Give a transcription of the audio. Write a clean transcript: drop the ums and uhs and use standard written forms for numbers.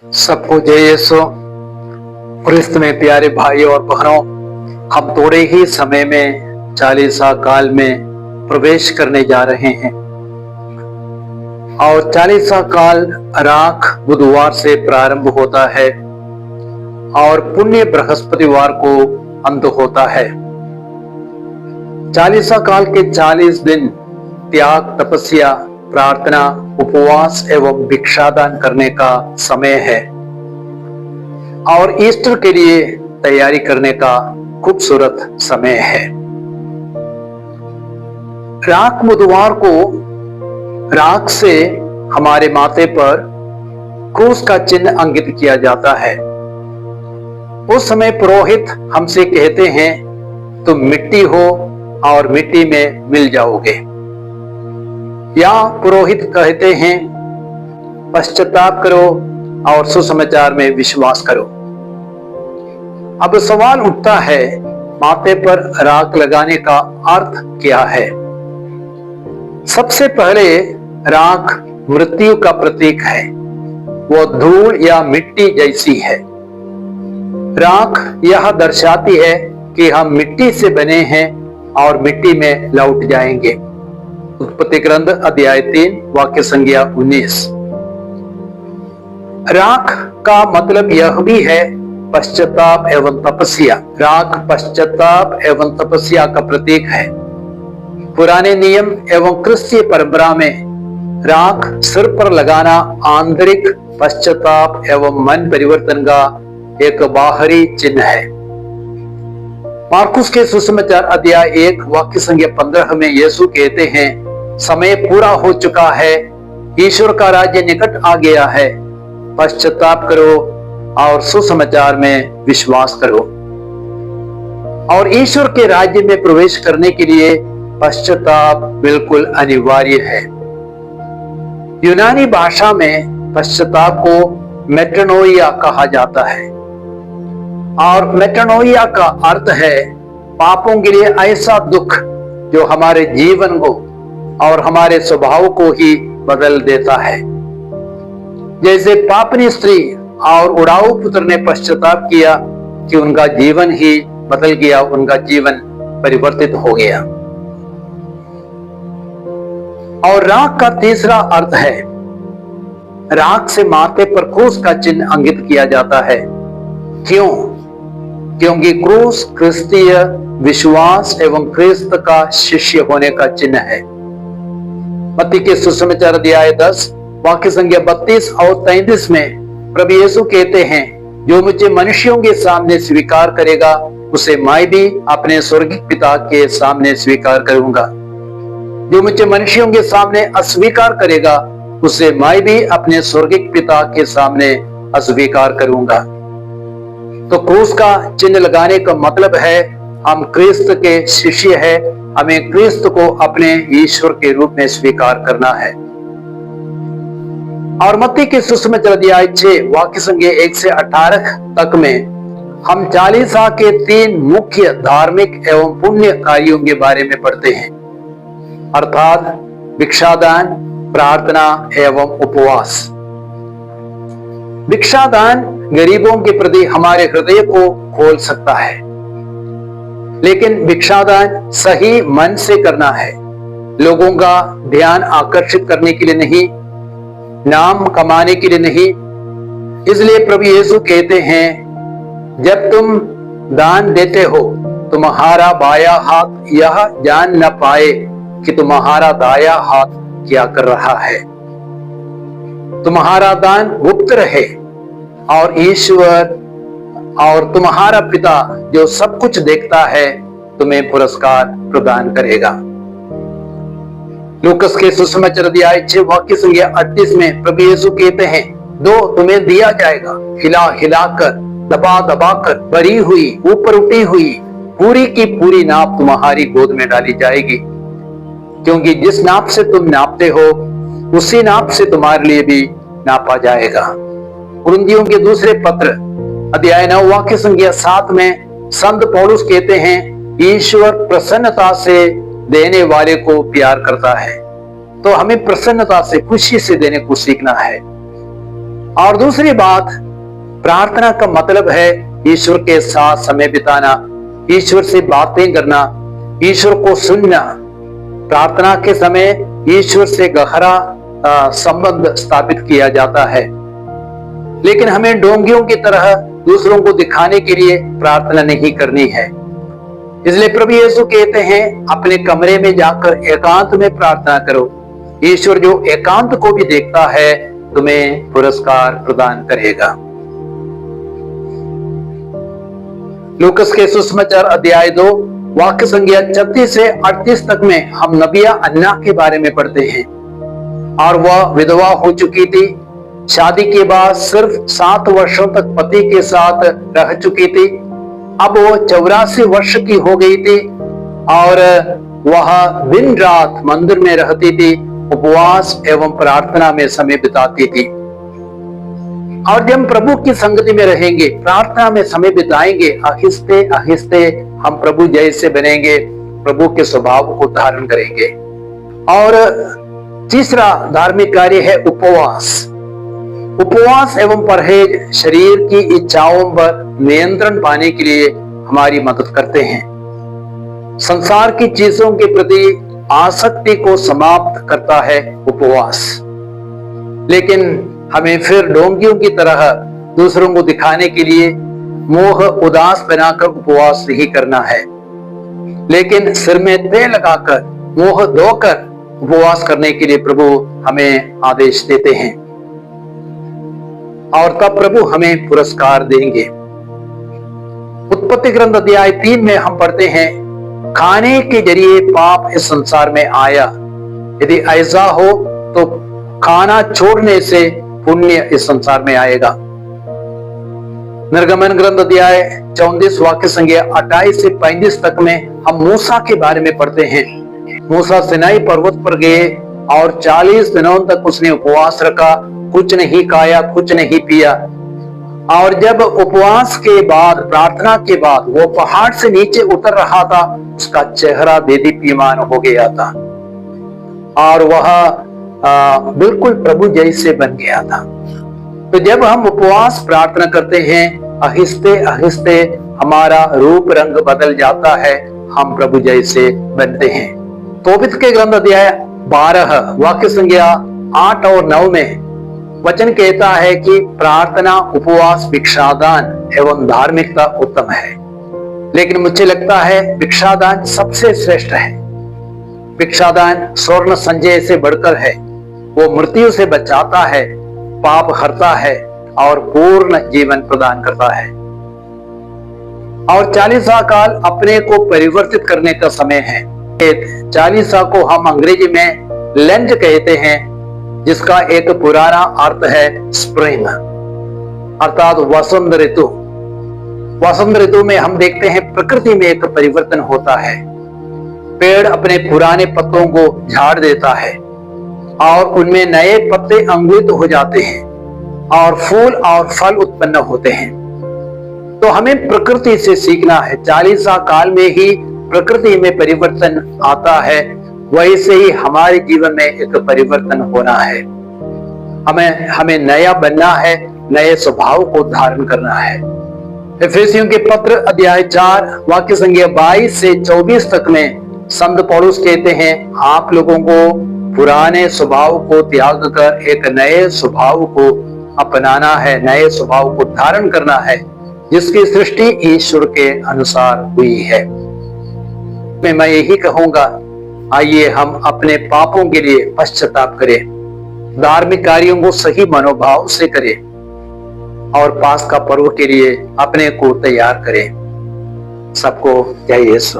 सबको जय यीशु। क्रिस्त में प्यारे भाई और बहनों, हम थोड़े ही समय में चालीसा काल में प्रवेश करने जा रहे हैं और चालीसा काल राख बुधवार से प्रारंभ होता है और पुण्य बृहस्पतिवार को अंत होता है। चालीसा काल के 40 दिन त्याग, तपस्या, प्रार्थना, उपवास एवं भिक्षादान करने का समय है और ईस्टर के लिए तैयारी करने का खूबसूरत समय है। राख बुधवार को राख से हमारे माथे पर क्रूस का चिन्ह अंकित किया जाता है। उस समय पुरोहित हमसे कहते हैं, तुम मिट्टी हो और मिट्टी में मिल जाओगे, या पुरोहित कहते हैं, पश्चाताप करो और सुसमाचार में विश्वास करो। अब सवाल उठता है, माथे पर राख लगाने का अर्थ क्या है? सबसे पहले राख मृत्यु का प्रतीक है। वो धूल या मिट्टी जैसी है। राख यह दर्शाती है कि हम मिट्टी से बने हैं और मिट्टी में लौट जाएंगे। उत्पत्ति ग्रंथ अध्याय 3 वाक्य संज्ञा 19। राख का मतलब यह भी है पश्चाताप एवं तपस्या। राख पश्चाताप एवं तपस्या का प्रतीक है। पुराने नियम एवं क्रिस्तीय परंपरा में राख सिर पर लगाना आंतरिक पश्चाताप एवं मन परिवर्तन का एक बाहरी चिन्ह है। मार्कुस के सुसमाचार अध्याय 1 वाक्य संज्ञा 15 में यीशु कहते हैं, समय पूरा हो चुका है, ईश्वर का राज्य निकट आ गया है, पश्चाताप करो और सुसमाचार में विश्वास करो। और ईश्वर के राज्य में प्रवेश करने के लिए पश्चाताप बिल्कुल अनिवार्य है। यूनानी भाषा में पश्चाताप को मेटानोइया कहा जाता है और मेटानोइया का अर्थ है पापों के लिए ऐसा दुख जो हमारे जीवन को और हमारे स्वभाव को ही बदल देता है। जैसे पापनी स्त्री और उड़ाऊ पुत्र ने पश्चाताप किया कि उनका जीवन ही बदल गया, उनका जीवन परिवर्तित हो गया। और राख का तीसरा अर्थ है, राख से माथे पर क्रूस का चिन्ह अंकित किया जाता है। क्यों? क्योंकि क्रूस क्रिस्तीय विश्वास एवं क्रिस्त का शिष्य होने का चिन्ह है। मत्ती के सुसमाचार अध्याय 10 वाक्य संख्या 32 और 33 में प्रभु यीशु कहते हैं, जो मुझे मनुष्यों के सामने स्वीकार करेगा उसे मैं भी अपने स्वर्गीय पिता के सामने स्वीकार करूंगा। जो मुझे मनुष्यों के सामने अस्वीकार करेगा उसे मैं भी अपने स्वर्गीय पिता के सामने अस्वीकार करूंगा। तो क्रूस का चिन्ह लगाने का मतलब है हम क्रिस्त के शिष्य हैं, हमें क्रिस्त को अपने ईश्वर के रूप में स्वीकार करना है। और मत्ती के सुसमाचार अध्याय 6 वाक्य संख्या 1 से 18 तक में हम चालीसा के 3 मुख्य धार्मिक एवं पुण्य कार्यों के बारे में पढ़ते हैं, अर्थात भिक्षादान, प्रार्थना एवं उपवास। भिक्षादान गरीबों के प्रति हमारे हृदय को खोल सकता है, लेकिन भिक्षादान सही मन से करना है, लोगों का ध्यान आकर्षित करने के लिए नहीं, नाम कमाने के लिए नहीं। इसलिए प्रभु यीशु कहते हैं, जब तुम दान देते हो तुम्हारा बायां हाथ यह जान न पाए कि तुम्हारा दायां हाथ क्या कर रहा है। तुम्हारा दान गुप्त रहे और ईश्वर और तुम्हारा पिता जो सब कुछ देखता है तुम्हें पुरस्कार प्रदान करेगा। लूकस के सुसमाचार अध्याय 6 वाक्य संख्या 38 में प्रभु यीशु कहते हैं, दो तुम्हें दिया जाएगा, हिला हिलाकर, दबा दबाकर भरी हुई, ऊपर उठी हुई पूरी की पूरी नाप तुम्हारी गोद में डाली जाएगी, क्योंकि जिस नाप से तुम नापते हो उसी नाप से तुम्हारे लिए भी नापा जाएगा। कुरिन्थियों के दूसरे पत्र अध्याय 9 वाक्य संख्या 7 में संत पौलुस कहते हैं, ईश्वर प्रसन्नता से देने वाले को प्यार करता है। तो हमें प्रसन्नता से, खुशी से देने को सीखना है। और दूसरी बात, प्रार्थना का मतलब है ईश्वर के साथ समय बिताना, ईश्वर से बातें करना, ईश्वर को सुनना। प्रार्थना के समय ईश्वर से गहरा संबंध स्थापित किया जाता है। लेकिन हमें ढोंगियों की तरह दूसरों को दिखाने के लिए प्रार्थना नहीं करनी है। इसलिए प्रभु यीशु कहते हैं, अपने कमरे में जाकर एकांत में प्रार्थना करो। ईश्वर जो एकांत को भी देखता है तुम्हें पुरस्कार प्रदान करेगा। लूकस के सुसमाचार अध्याय 2 वाक्य संख्या 36 से 38 तक में हम नबिया अन्ना के बारे में पढ़ते हैं। और वह विधवा हो चुकी थी, शादी के बाद सिर्फ 7 वर्षों तक पति के साथ रह चुकी थी। अब वो 84 वर्ष की हो गई थी और वह दिन रात मंदिर में रहती थी, उपवास एवं प्रार्थना में समय बिताती थी। और जब हम प्रभु की संगति में रहेंगे, प्रार्थना में समय बिताएंगे, आहिस्ते आहिस्ते हम प्रभु जैसे बनेंगे, प्रभु के स्वभाव को धारण करेंगे। और तीसरा धार्मिक कार्य है उपवास। उपवास एवं परहेज शरीर की इच्छाओं पर नियंत्रण पाने के लिए हमारी मदद करते हैं। संसार की चीजों के प्रति आसक्ति को समाप्त करता है उपवास। लेकिन हमें फिर ढोंगियों की तरह दूसरों को दिखाने के लिए मोह उदास बनाकर उपवास नहीं करना है, लेकिन सिर में तेल लगाकर मोह धोकर उपवास करने के लिए प्रभु हमें आदेश देते हैं और तब प्रभु हमें पुरस्कार देंगे। उत्पत्ति ग्रंथ अध्याय 3 में हम पढ़ते हैं, खाने के जरिए पाप इस संसार में आया, यदि ऐसा हो तो खाना छोड़ने से पुण्य इस संसार में आएगा। निर्गमन ग्रंथ अध्याय 34 वाक्य संख्या 28 से 35 तक में हम मूसा के बारे में पढ़ते हैं। मूसा सिनाई पर्वत पर गए और 40 दिनों तक उसने उपवास रखा, कुछ नहीं खाया, कुछ नहीं पिया। और जब उपवास के बाद, प्रार्थना के बाद वो पहाड़ से नीचे उतर रहा था, उसका चेहरा देदीप्यमान हो गया था और वह बिल्कुल प्रभु जैसे बन गया था। तो जब हम उपवास प्रार्थना करते हैं, आहिस्ते आहिस्ते हमारा रूप रंग बदल जाता है, हम प्रभु जैसे बनते हैं। तोबित के ग्रंथ अध्याय 12 वाक्य संख्या 8 और 9 में वचन कहता है कि प्रार्थना, उपवास, भिक्षादान एवं धार्मिकता उत्तम है। लेकिन मुझे लगता है भिक्षादान सबसे श्रेष्ठ है। भिक्षादान स्वर्ण संचय से बढ़कर है। वो मृत्यु से बचाता है, पाप हरता है और पूर्ण जीवन प्रदान करता है। और 40 काल अपने को परिवर्तित करने का समय है। 40 को हम अंग्रेजी में लेंट कहते हैं, जिसका एक पुराना अर्थ है स्प्रिंग, अर्थात वसंत ऋतु। वसंत ऋतु में हम देखते हैं प्रकृति में एक परिवर्तन होता है। पेड़ अपने पुराने पत्तों को झाड़ देता है और उनमें नए पत्ते अंकुरित हो जाते हैं और फूल और फल उत्पन्न होते हैं। तो हमें प्रकृति से सीखना है। 40 काल में ही प्रकृति में परिवर्तन आता है, वैसे ही हमारे जीवन में एक परिवर्तन होना है। हमें नया बनना है, नए स्वभाव को धारण करना है। इफिसियों के पत्र अध्याय 4 वाक्य संख्या 22 से 24 तक में संत पौलुस कहते हैं, आप लोगों को पुराने स्वभाव को त्याग कर एक नए स्वभाव को अपनाना है, नए स्वभाव को धारण करना है, जिसकी सृष्टि ईश्वर के अनुसार हुई है। मैं यही कहूंगा, आइए हम अपने पापों के लिए पश्चाताप करें, धार्मिक कार्यों को सही मनोभाव से करें और पास का पर्व के लिए अपने को तैयार करें। सबको जय यीशु।